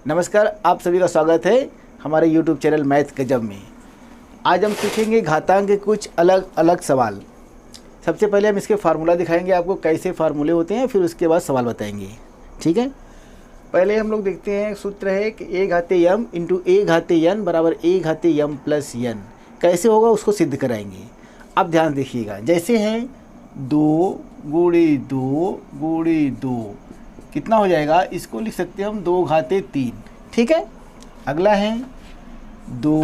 नमस्कार, आप सभी का स्वागत है हमारे YouTube चैनल मैथ गजब में। आज हम सीखेंगे घातांक के कुछ अलग अलग सवाल। सबसे पहले हम इसके फार्मूला दिखाएंगे आपको, कैसे फार्मूले होते हैं, फिर उसके बाद सवाल बताएंगे। ठीक है, पहले हम लोग देखते हैं। सूत्र है कि a घाते m इंटू a घाते n बराबर a घाते m प्लस n। कैसे होगा उसको सिद्ध कराएंगे। अब ध्यान देखिएगा, जैसे हैं 2 गुणे 2 गुणे 2 कितना हो जाएगा, इसको लिख सकते हैं हम 2 घाते 3। ठीक है, अगला है 2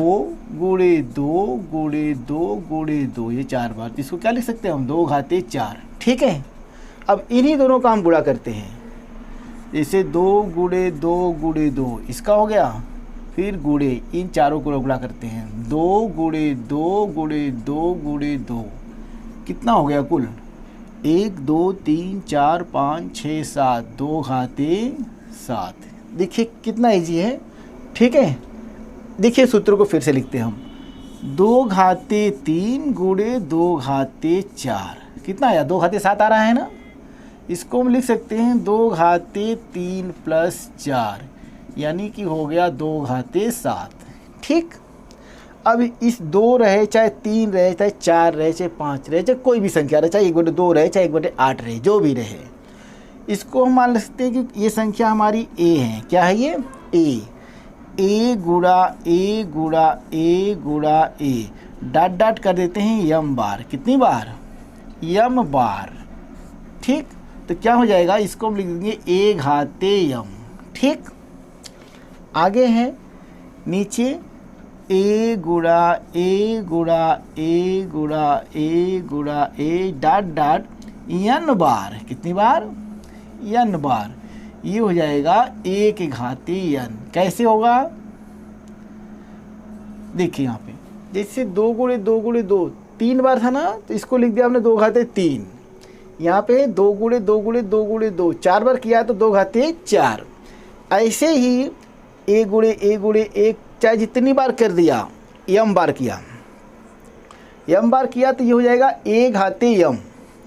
गुणे 2 गुणे 2 गुणे 2, ये 4 बार, तो इसको क्या लिख सकते हैं हम 2 घाते 4। ठीक है, अब इन्हीं दोनों का हम गुणा करते हैं। जैसे 2 गुणे 2 गुणे 2 इसका हो गया, फिर गुणे इन चारों को गुणा करते हैं। 2 गुणे 2 गुणे 2 गुणे 2 कितना हो गया कुल, 1 2 3 4 5 6 7, 2 घाते 7। देखिए कितना इजी है। ठीक है, देखिए सूत्र को फिर से लिखते हैं हम। 2 घाते 3 गुणे 2 घाते 4 कितना आया, 2 घाते 7 आ रहा है ना। इसको हम लिख सकते हैं 2 घाते 3 प्लस 4, यानी कि हो गया 2 घाते 7। ठीक, अब इस 2 रहे, चाहे 3 रहे, चाहे 4 रहे, चाहे 5 रहे, चाहे कोई भी संख्या रहे, चाहे 1/2 रहे, चाहे 1/8 रहे, जो भी रहे, इसको हम मान सकते हैं कि ये संख्या हमारी a है। क्या है ये, a गुणा a गुणा a गुणा a, डॉट डॉट कर देते हैं m बार। कितनी बार, m बार। ठीक, तो क्या हो जाएगा, इसको हम लिख देंगे a घाते m। ठीक, आगे है नीचे a गुणा a गुणा a गुणा a गुणा a डॉट डॉट n बार। कितनी बार, n बार। ये हो जाएगा a के घाते n। कैसे होगा, देखिए यहाँ पे जैसे 2 गुणे 2 गुणे 2 3 बार था ना, तो इसको लिख दिया हमने 2 घाते 3। यहाँ पे 2 गुणे 2 गुणे 2 गुणे 2 4 बार किया तो 2 घाते 4। ऐसे ही a गुणे 1 चाहे जितनी बार कर दिया, m बार किया, m बार किया तो ये हो जाएगा a घाते m,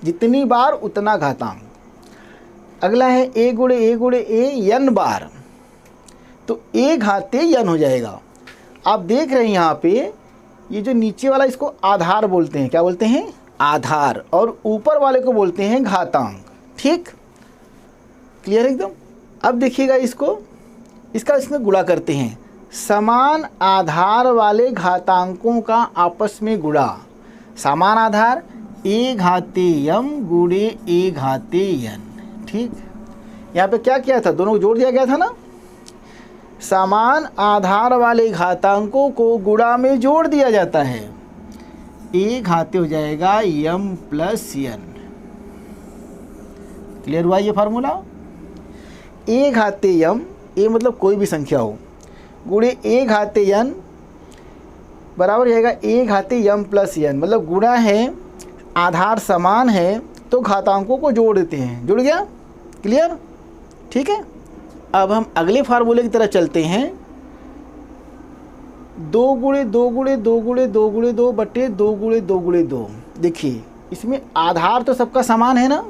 जितनी बार उतना घातांक। अगला है a गुणे a n बार, तो a घाते n हो जाएगा। आप देख रहे हैं यहाँ पे ये जो नीचे वाला, इसको आधार बोलते हैं। क्या बोलते हैं, आधार, और ऊपर वाले को बोलते हैं घातांक। ठीक, क्लियर एकदम। अब देखिएगा इसका इसमें गुणा करते हैं। समान आधार वाले घातांकों का आपस में गुणा। समान आधार a घाते m गुणे a घाते n। ठीक, यहाँ पे क्या किया था, दोनों को जोड़ दिया गया था ना। समान आधार वाले घातांकों को गुणा में जोड़ दिया जाता है। a घाते हो जाएगा m प्लस n। क्लियर हुआ ये फार्मूला। a घाते m, a मतलब कोई भी संख्या हो, गुणे a घाते n बराबर हो जाएगा a घाते m प्लस n। मतलब गुणा है, आधार समान है, तो घातांकों को जोड़ देते हैं। जुड़ गया, क्लियर। ठीक है, अब हम अगले फार्मूले की तरफ चलते हैं। 2 गुणे 2 गुणे 2 गुणे 2 गुणे 2 बटे 2 गुणे 2 गुणे 2। देखिए इसमें आधार तो सबका समान है ना,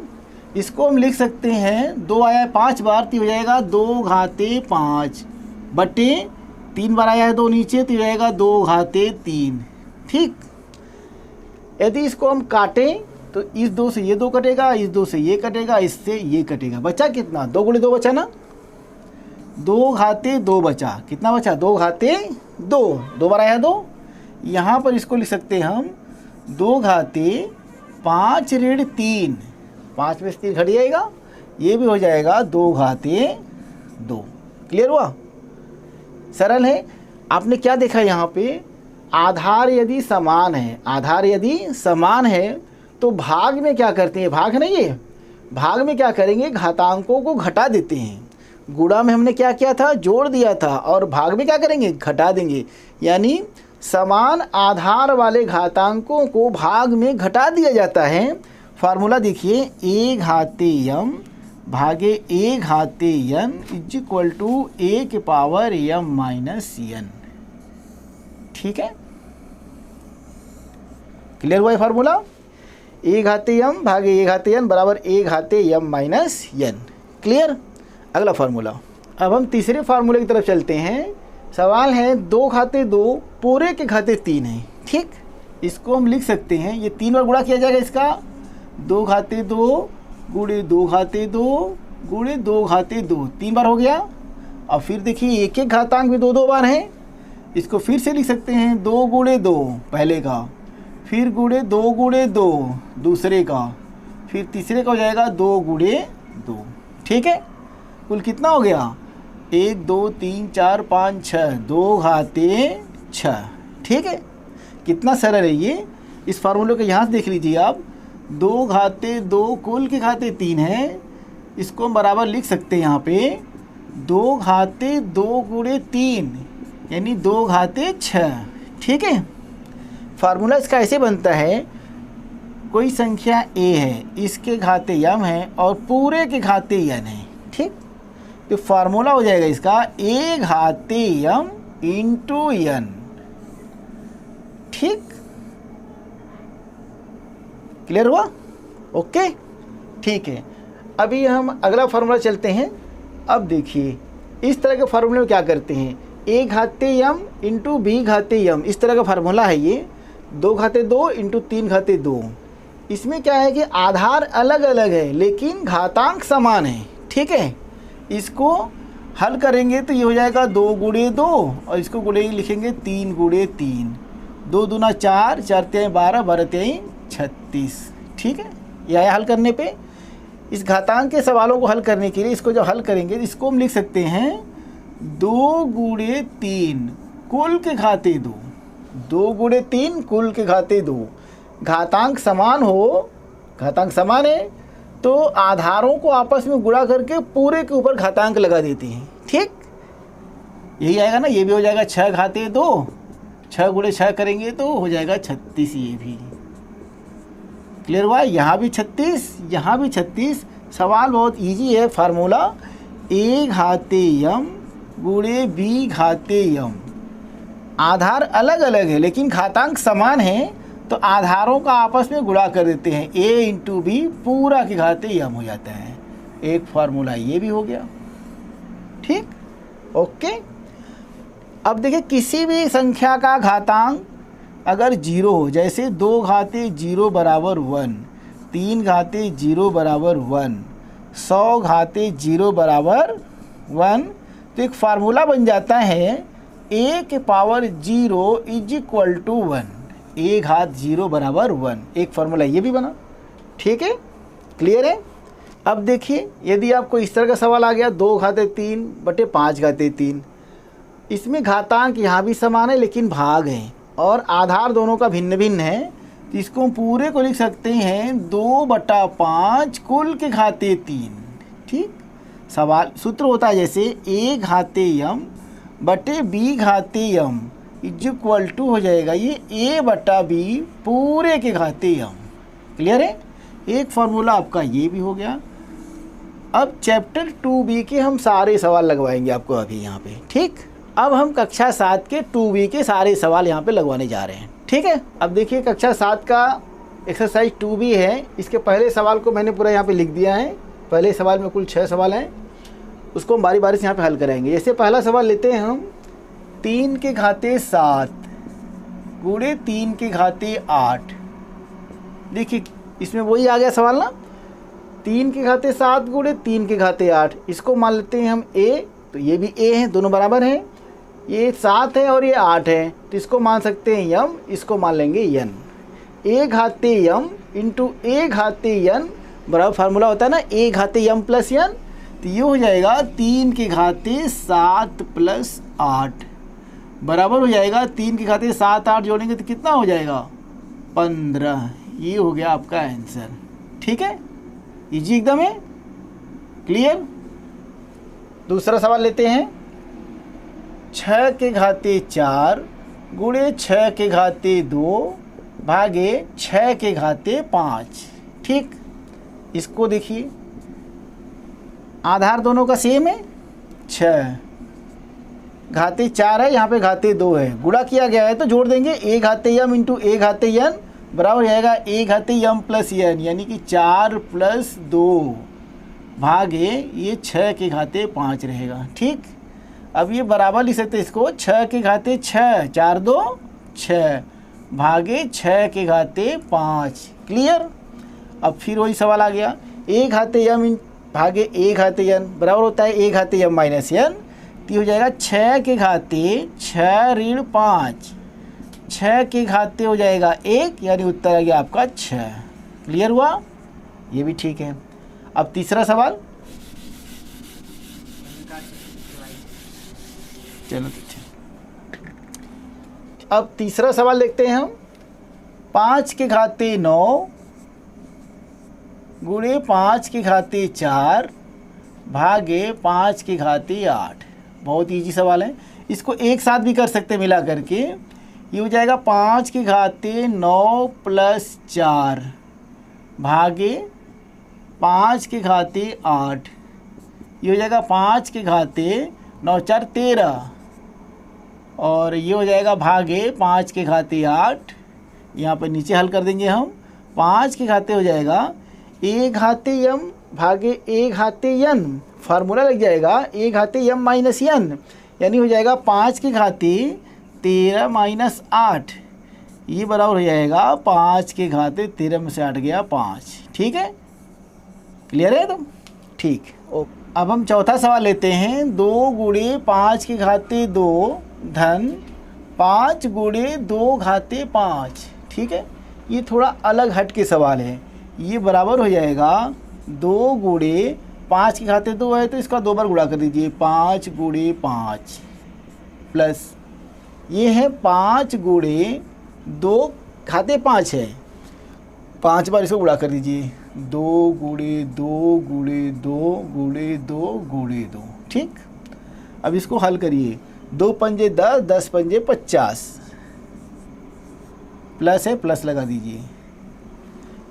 इसको हम लिख सकते हैं 2 आया है 5 बार, तो हो जाएगा 2 घाते 5 बटे 3 बार आया है 2 नीचे, तो हो जाएगा 2 घाते 3। ठीक, यदि इसको हम काटें तो इस 2 से ये 2 कटेगा, इस 2 से ये कटेगा, इससे ये कटेगा। बचा कितना, 2 गुणे 2 बचा ना, 2 घाते 2 बचा। कितना बचा, 2 घाते 2, 2 बार आया 2। यहाँ पर इसको लिख सकते हैं हम 2 घाते 5 ऋण 3, 5 में से 3 घट जाएगा, ये भी हो जाएगा 2 घाते 2। क्लियर हुआ, सरल है। आपने क्या देखा यहाँ पे, आधार यदि समान है, आधार यदि समान है तो भाग में क्या करते हैं, भाग नहीं है, भाग में क्या करेंगे, घातांकों को घटा देते हैं। गुणा में हमने क्या किया था, जोड़ दिया था, और भाग में क्या करेंगे, घटा देंगे। यानी समान आधार वाले घातांकों को भाग में घटा दिया जाता है। फार्मूला देखिए, a घाते m भागे a घाते n is equal to a के पावर m माइनस n। ठीक है, क्लियर हुआ ये फार्मूला। a घाते m भागे a घाते n बराबर a घाते m माइनस n। क्लियर। अगला फार्मूला, अब हम तीसरे फार्मूले की तरफ चलते हैं। सवाल है 2 घाते 2 पूरे के घाते 3 है। ठीक, इसको हम लिख सकते हैं, ये 3 बार गुणा किया जाएगा इसका, 2 घाते 2 गुणे 2 घाते 2 गुणे 2 घाते 2, 3 बार हो गया। अब फिर देखिए एक एक घातांक भी 2 बार है, इसको फिर से लिख सकते हैं 2 गुणे 2 पहले का, फिर गुणे 2 गुणे 2 दूसरे का, फिर तीसरे का हो जाएगा 2 गुणे 2। ठीक है, कुल कितना हो गया 1 2 3 4 5 6, 2 घाते 6। ठीक है, कितना सरल है ये। इस फार्मूले को यहाँ से देख लीजिए आप, 2 घाते 2 कुल के घाते 3 है, इसको हम बराबर लिख सकते हैं यहाँ पे 2 घाते 2 गुणे 3 यानी 2 घाते 6। ठीक है, फार्मूला इसका ऐसे बनता है, कोई संख्या a है, इसके घाते m है और पूरे के घाते n है। ठीक, तो फार्मूला हो जाएगा इसका a घाते m इंटू n। ठीक, क्लियर हुआ? ओके, ठीक है। अभी हम अगला फार्मूला चलते हैं। अब देखिए इस तरह के फार्मूले में क्या करते हैं, a घाते m इंटू b घाते m, इस तरह का फार्मूला है ये, 2 घाते 2 इंटू 3 घाते 2। इसमें क्या है कि आधार अलग अलग है लेकिन घातांक समान है। ठीक है, इसको हल करेंगे तो ये हो जाएगा 2 गुणे 2 और इसको गुणे लिखेंगे 3 गुणे 3, 2 दूना 4, 4 तिहाई 12, 12 तिहाई 36। ठीक है, यह आया हल करने पे। इस घातांक के सवालों को हल करने के लिए इसको जो हल करेंगे इसको हम लिख सकते हैं 2 गुणे 3 कुल के घाते 2, 2 गुणे 3 कुल के घाते 2। घातांक समान हो, घातांक समान है तो आधारों को आपस में गुणा करके पूरे के ऊपर घातांक लगा देते हैं। ठीक, यही आएगा ना, ये भी हो जाएगा 6 घाते 2, 6 गुणे 6 करेंगे तो हो जाएगा 36। ये भी क्लियर हुआ, यहाँ भी 36, यहाँ भी 36। सवाल बहुत इजी है। फार्मूला a घाते m गुणे b घाते m, आधार अलग अलग है लेकिन घातांक समान है तो आधारों का आपस में गुणा कर देते हैं, a इंटू बी पूरा के घाते m हो जाता है। एक फार्मूला ये भी हो गया। ठीक, ओके। अब देखिए किसी भी संख्या का घातांक अगर 0 हो, जैसे 2 घाते 0 बराबर 1, 3 घाते 0 बराबर 1, 100 घाते 0 बराबर 1, तो एक फार्मूला बन जाता है a के power 0 is equal to 1, a घात 0 बराबर 1। एक फार्मूला ये भी बना। ठीक है, क्लियर है? अब देखिए यदि आपको इस तरह का सवाल आ गया 2 घाते 3 बटे 5 घाते 3, इसमें घातांक यहाँ भी समान है लेकिन भाग है और आधार दोनों का भिन्न भिन्न है, तो इसको हम पूरे को लिख सकते हैं 2/5 कुल के घाते 3। ठीक, सवाल सूत्र होता है जैसे a घाते m बटे b घाते m इज इक्वल टू हो जाएगा ये a बटा b पूरे के घाते m। क्लियर है? एक फार्मूला आपका ये भी हो गया। अब चैप्टर 2b के हम सारे सवाल लगवाएंगे आपको अभी यहाँ पे। ठीक, अब हम कक्षा 7 के 2b के सारे सवाल यहाँ पे लगवाने जा रहे हैं। ठीक है, अब देखिए कक्षा 7 का एक्सरसाइज 2b है। इसके पहले सवाल को मैंने पूरा यहाँ पे लिख दिया है। पहले सवाल में कुल 6 सवाल हैं, उसको हम बारी बारी से यहाँ पे हल कराएंगे। जैसे पहला सवाल लेते हैं हम, 3 के घाते 7 गुणे 3 के घाते 8। देखिए इसमें वही आ गया सवाल ना, 3 के घाते 7 गुणे 3 के घाते 8। इसको मान लेते हैं हम a, तो ये भी a है, दोनों बराबर हैं। ये 7 है और ये 8 है, तो इसको मान सकते हैं m, इसको मान लेंगे n। a घाते m इंटू a घाते n बराबर फार्मूला होता है ना a घाते m प्लस n, तो ये हो जाएगा 3 के घाते 7 प्लस 8 बराबर हो जाएगा 3 के घाते 7 8 जोड़ेंगे तो कितना हो जाएगा 15। ये हो गया आपका आंसर। ठीक है, इजी एकदम है, क्लियर। दूसरा सवाल लेते हैं, 6 के घाते 4 गुणे 6 के घाते 2 भागे 6 के घाते 5। ठीक, इसको देखिए आधार दोनों का सेम है, 6 घाते 4 है, यहाँ पे घाते 2 है, गुणा किया गया है तो जोड़ देंगे a घाते m इंटू a घाते n बराबर हो जाएगा a घाते m प्लस n, यानी कि 4 प्लस 2 भागे ये 6 के घाते 5 रहेगा। ठीक, अब ये बराबर लिख सकते हैं इसको, 6 के घाते 6, 4 2 6 भागे 6 के घाते 5। क्लियर। अब फिर वही सवाल आ गया, a घाते m भागे a घाते n बराबर होता है a घाते m माइनस n। तो हो जाएगा 6 के घाते 6 ऋण 5, 6 के घाते हो जाएगा 1, यानी उत्तर आ गया आपका 6। क्लियर हुआ, ये भी ठीक है। अब तीसरा सवाल, चलो अब तीसरा सवाल देखते हैं हम। 5 के घाते 9 गुणे 5 के घाते 4 भागे 5 के घाते 8। बहुत इजी सवाल है, इसको एक साथ भी कर सकते हैं मिला करके। ये हो जाएगा 5 के घाते 9 प्लस 4 भागे 5 के घाते 8। ये हो जाएगा 5 के घाते 9 4 13 और ये हो जाएगा भागे 5 के घाते 8। यहाँ पर नीचे हल कर देंगे हम। 5 के घाते हो जाएगा a घाते m भागे a घाते n, फार्मूला लग जाएगा a घाते m माइनस n, यानी हो जाएगा 5 के घाते 13 माइनस 8। ये बराबर हो जाएगा 5 के घाते 13 में से 8 गया 5। ठीक है, क्लियर है एकदम। ठीक, अब हम चौथा सवाल लेते हैं। 2 गुणे 5 के घाते 2 धन 5 गुणे 2 घाते 5। ठीक है, ये थोड़ा अलग हट के सवाल है। ये बराबर हो जाएगा 2 गुणे 5 के घाते 2 है तो इसका 2 बार गुणा कर दीजिए, 5 गुणे 5 प्लस ये है 5 गुणे 2 घाते 5 है, 5 बार इसको गुणा कर दीजिए, 2 गुणे 2 गुणे 2 गुणे 2 गुणे 2। ठीक, अब इसको हल करिए। 2 पंजे 10, 10 पंजे 50, प्लस है प्लस लगा दीजिए,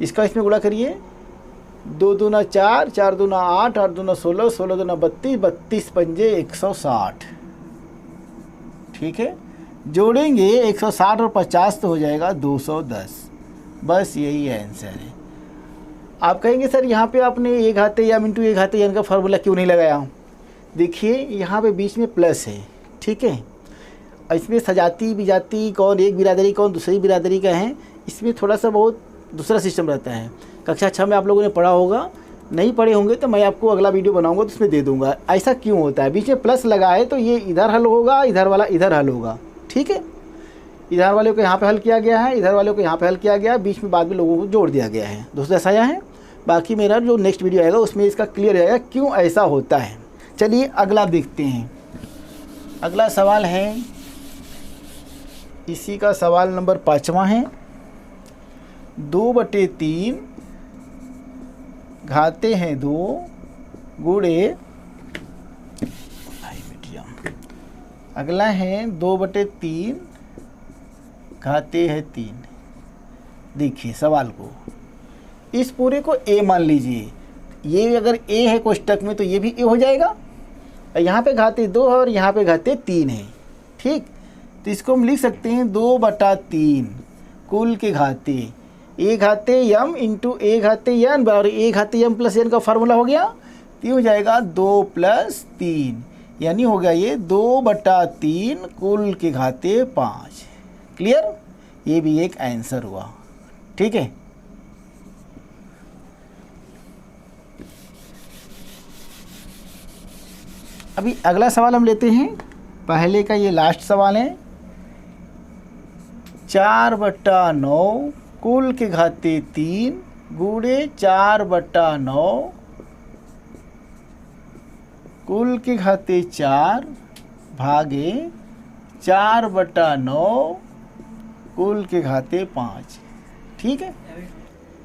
इसका इसमें गुणा करिए। 2 दूना 4, 4 दूना 8, 8 दूना 16, 16 दूना 32, 32 पंजे 160। ठीक है, जोड़ेंगे 160 और 50 तो हो जाएगा 210। बस यही आंसर है। आप कहेंगे सर यहाँ पे आपने a घाते m इंटू a घाते n का फार्मूला क्यों नहीं लगाया? देखिए यहाँ पे बीच में प्लस है। ठीक है, इसमें सजाती विजाती कौन एक बिरादरी कौन दूसरी बिरादरी का है, इसमें थोड़ा सा बहुत दूसरा सिस्टम रहता है। कक्षा 6 में आप लोगों ने पढ़ा होगा, नहीं पढ़े होंगे तो मैं आपको अगला वीडियो बनाऊंगा तो उसमें दे दूंगा ऐसा क्यों होता है। बीच में प्लस लगा है तो ये इधर हल होगा, इधर वाला इधर हल होगा। ठीक है, इधर वाले को यहाँ पे हल किया गया है, इधर वाले को यहाँ पे हल किया गया है, बीच में बाद में लोगों को जोड़ दिया गया है। दोस्तों ऐसा आया है। बाकी मेरा जो नेक्स्ट वीडियो आएगा उसमें इसका क्लियर आएगा क्यों ऐसा होता है। चलिए अगला देखते हैं। अगला सवाल है, इसी का सवाल नंबर 5वां है। 2/3 घाते हैं 2 गुणे, अगला है 2/3 घाते हैं 3। देखिए सवाल को, इस पूरे को a मान लीजिए। ये अगर a है कोष्टक में तो ये भी a हो जाएगा। यहाँ पे घाते 2 है और यहाँ पे घाते 3 है। ठीक, तो इसको हम लिख सकते हैं 2/3 कुल के घाते a घाते m इंटू a घाते n बराबर a घाते m प्लस n का फार्मूला हो गया। तो ये हो जाएगा 2 + 3, यानी हो गया ये 2/3 कुल के घाते 5। क्लियर, ये भी एक आंसर हुआ। ठीक है, अभी अगला सवाल हम लेते हैं। पहले का ये लास्ट सवाल है। 4/9 कुल के घाते 3 गुणे 4/9 कुल के घाते 4 भागे 4/9 कुल के घाते 5। ठीक है,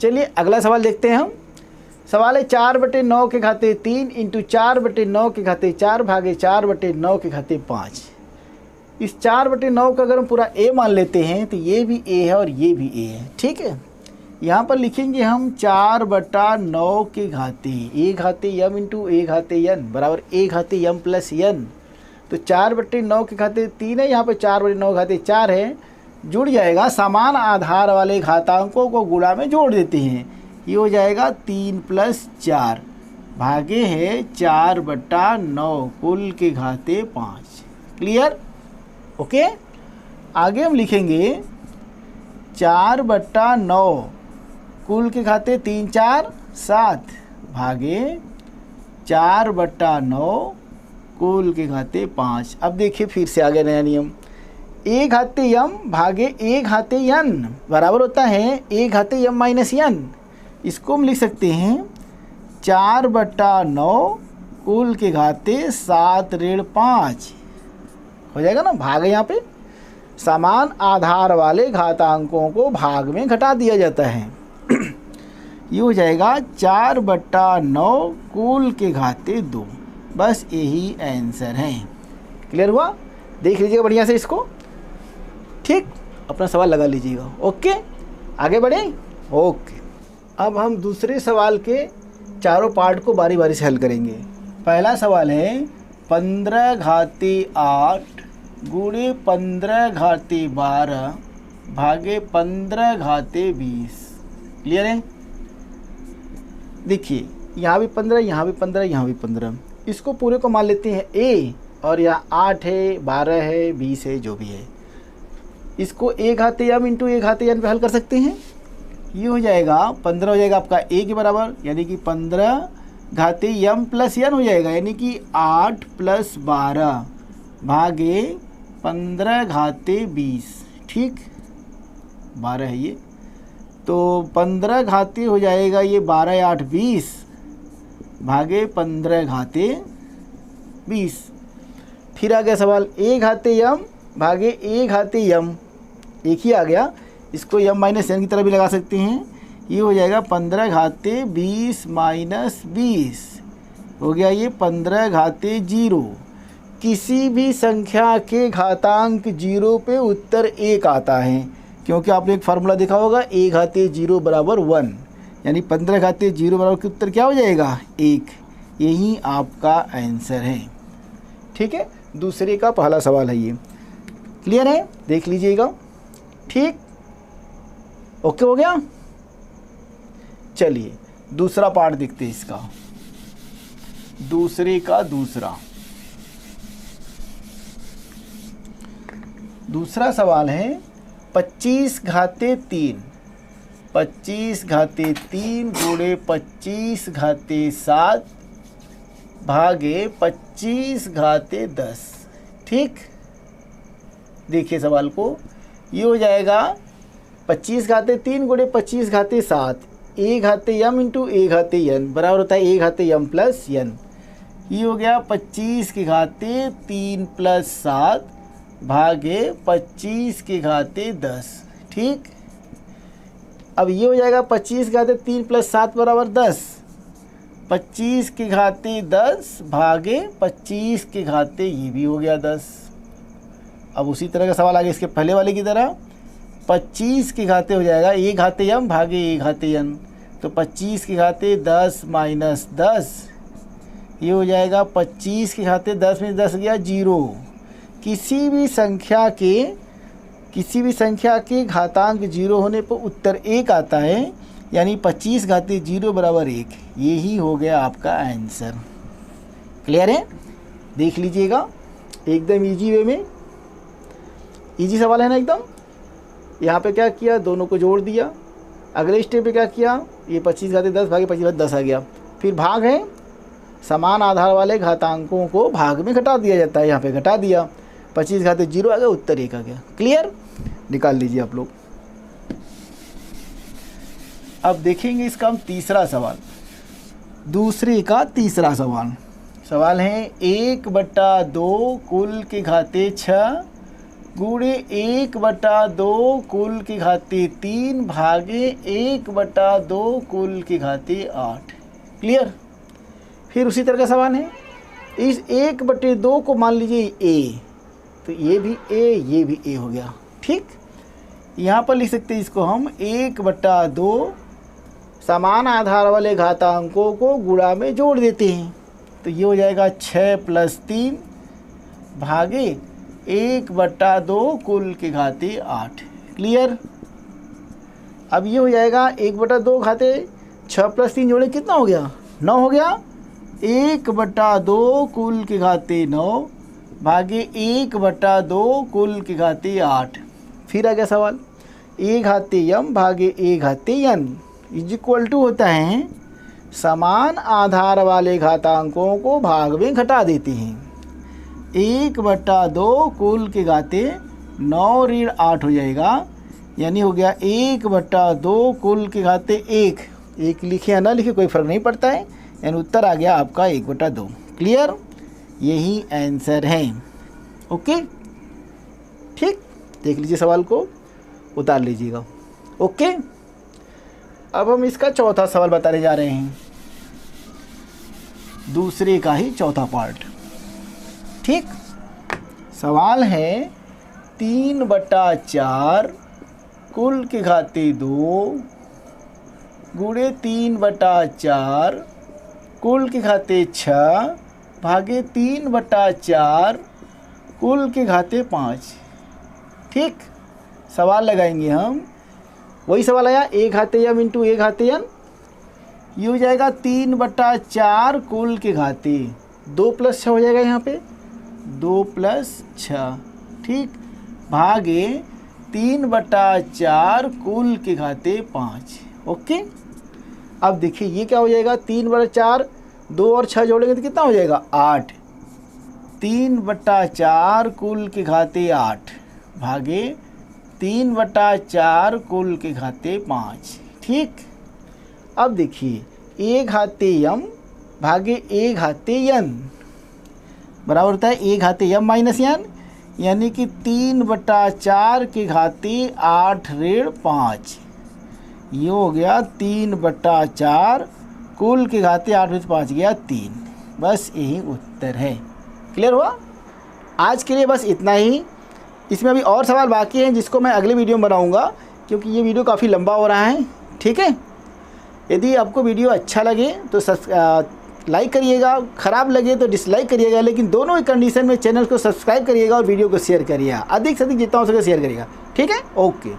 चलिए अगला सवाल देखते हैं हम। सवाल है 4/9 के घाते 3 इंटू 4/9 के घाते 4 भागे 4/9 के घाते 5। इस 4/9 का अगर हम पूरा a मान लेते हैं तो ये भी a है और ये भी a है। ठीक है, यहाँ पर लिखेंगे हम 4/9 के घाते a घाते m इंटू a घाते n बराबर a घाते m प्लस n। तो 4/9 के घाते 3 है, यहाँ पर 4/9 घाते 4 है, जुड़ जाएगा। समान आधार वाले घातांकों को गुणा में जोड़ देते हैं। ये हो जाएगा 3 + 4 भागे है 4/9 कुल के घाते 5। क्लियर? ओके। आगे हम लिखेंगे 4/9 कुल के घाते 3 4 7 भागे 4/9 कुल के घाते 5। अब देखिए फिर से आ गया नया नियम, a घाते m भागे a घाते n बराबर होता है a घाते m माइनस n। इसको हम लिख सकते हैं 4/9 कुल के घाते 7-5 हो जाएगा ना। भाग है यहाँ पे, समान आधार वाले घातांकों को भाग में घटा दिया जाता है। ये हो जाएगा 4/9 कुल के घाते 2। बस यही आंसर है। क्लियर हुआ? देख लीजिएगा बढ़िया से इसको, ठीक। अपना सवाल लगा लीजिएगा। ओके, आगे बढ़े। ओके, अब हम दूसरे सवाल के चारों पार्ट को बारी बारी से हल करेंगे। पहला सवाल है 15 घाते 8 गुणे 15 घाते 12 भागे 15 घाते 20। क्लियर है? देखिए यहाँ भी 15, यहाँ भी 15, यहाँ भी 15। इसको पूरे को मान लेते हैं a, और यहाँ 8 है, 12 है, 20 है, जो भी है। इसको a घाते m इंटू a घाते n पे हल कर सकते हैं। ये हो जाएगा 15 हो जाएगा आपका a के बराबर, यानी कि 15 घाते m प्लस n हो जाएगा, यानी कि 8 + 12 भागे 15 घाते 20। ठीक, 12 है ये, तो 15 घाते हो जाएगा ये 12 8 20 भागे 15 घाते 20। फिर आ गया सवाल a घाते m भागे a घाते m, एक ही आ गया। इसको m माइनस n की तरह भी लगा सकते हैं। ये हो जाएगा 15 घाते 20 माइनस 20 हो गया ये 15 घाते 0। किसी भी संख्या के घातांक 0 पे उत्तर 1 आता है, क्योंकि आपने एक फार्मूला देखा होगा a घाते 0 बराबर 1, यानी 15 घाते 0 बराबर के उत्तर क्या हो जाएगा 1। यही आपका आंसर है। ठीक है, दूसरे का पहला सवाल है ये। क्लियर है? देख लीजिएगा। ठीक, ओके हो गया। चलिए दूसरा पार्ट देखते हैं इसका। दूसरे का दूसरा सवाल है 25 घाते 3 गुणे 25 घाते 7 भागे 25 घाते 10। ठीक, देखिए सवाल को। ये हो जाएगा 25 घाते 3 गुणे 25 घाते 7 a घाते m इंटू a घाते n बराबर होता है a घाते m प्लस n। ये हो गया 25 के घाते 3 + 7 भागे 25 के घाते 10। ठीक, अब ये हो जाएगा 25 के घाते 3 + 7 बराबर 10। 25 के घाते 10 भागे 25 के घाते, ये भी हो गया 10। अब उसी तरह का सवाल आ गया इसके पहले वाले की तरह। 25 के घाते हो जाएगा a घाते m भागे a घाते n, तो 25 के घाते 10 माइनस 10, ये हो जाएगा 25 के घाते 10 में 10 गया 0। किसी भी संख्या के घातांक 0 होने पर उत्तर 1 आता है, यानी 25 घाते 0 बराबर 1। यही हो गया आपका आंसर। क्लियर है? देख लीजिएगा, एकदम इजी वे में, इजी सवाल है ना एकदम। यहाँ पे क्या किया, दोनों को जोड़ दिया। अगले स्टेप पे क्या किया, ये 25 घाते 10 भागे 25 घाते 10 आ गया। फिर भाग है, समान आधार वाले घातांकों को भाग में घटा दिया जाता है। यहाँ पे घटा दिया, 25 घाते 0 आ गया, उत्तर 1 आ गया। क्लियर? निकाल लीजिए आप लोग। अब देखेंगे इसका हम तीसरा सवाल। दूसरे का तीसरा सवाल है 1/2 कुल के घाते 6 गुणे 1/2 कुल के घाते 3 भागे 1/2 कुल के घाते 8। क्लियर? फिर उसी तरह का सवाल है। इस 1/2 को मान लीजिए a, तो ये भी a, ये भी a हो गया। ठीक, यहाँ पर लिख सकते हैं इसको हम 1/2 समान आधार वाले घातांकों को गुणा में जोड़ देते हैं, तो ये हो जाएगा 6 + 3 भागे 1/2 कुल के घाते 8। क्लियर? अब ये हो जाएगा 1/2 घाते 6 + 3 जोड़े कितना हो गया, 9 हो गया। 1/2 कुल की घाते 9 भागे 1/2 कुल की घाते 8। फिर आ गया सवाल, a घाते m भागे a घाते n इज इक्वल टू होता है समान आधार वाले घातांकों को भाग में घटा देते हैं। 1/2 कुल के घाते 9 ऋण 8 हो जाएगा, यानी हो गया 1/2 कुल के घाते 1 लिखे या ना लिखे कोई फ़र्क नहीं पड़ता है, यानी उत्तर आ गया आपका 1/2। क्लियर, यही आंसर है। ओके, ठीक, देख लीजिए सवाल को, उतार लीजिएगा। ओके, अब हम इसका चौथा सवाल बताने जा रहे हैं, दूसरे का ही चौथा पार्ट। ठीक, सवाल है 3/4 कुल के घाते 2 गुणे 3/4 कुल के घाते 6 भागे 3/4 कुल के घाते 5। ठीक, सवाल लगाएंगे हम, वही सवाल आया a घाते m इंटू a घाते n, ये हो जाएगा 3/4 कुल के घाते 2 + 6 हो जाएगा यहाँ पे 2 + 6। ठीक, भागे 3/4 कुल के घाते 5। ओके, अब देखिए ये क्या हो जाएगा, 3/4 2 और 6 जोड़ेंगे तो कितना हो जाएगा 8। 3/4 कुल के घाते 8 भागे 3/4 कुल के घाते 5। ठीक, अब देखिए a घाते m भागे a घाते n बराबर होता है a घाते m माइनस n, यानी कि 3/4 के घाते 8 ऋण 5। ये हो गया 3/4 कुल के घाते 8 में 5 गया 3। बस यही उत्तर है। क्लियर हुआ? आज के लिए बस इतना ही। इसमें अभी और सवाल बाकी हैं जिसको मैं अगले वीडियो में बनाऊंगा, क्योंकि ये वीडियो काफ़ी लंबा हो रहा है। ठीक है, यदि आपको वीडियो अच्छा लगे तो लाइक करिएगा, ख़राब लगे तो डिसलाइक करिएगा, लेकिन दोनों ही कंडीशन में चैनल को सब्सक्राइब करिएगा और वीडियो को शेयर करिएगा, अधिक से अधिक जितना हो सके शेयर करिएगा। ठीक है, ओके।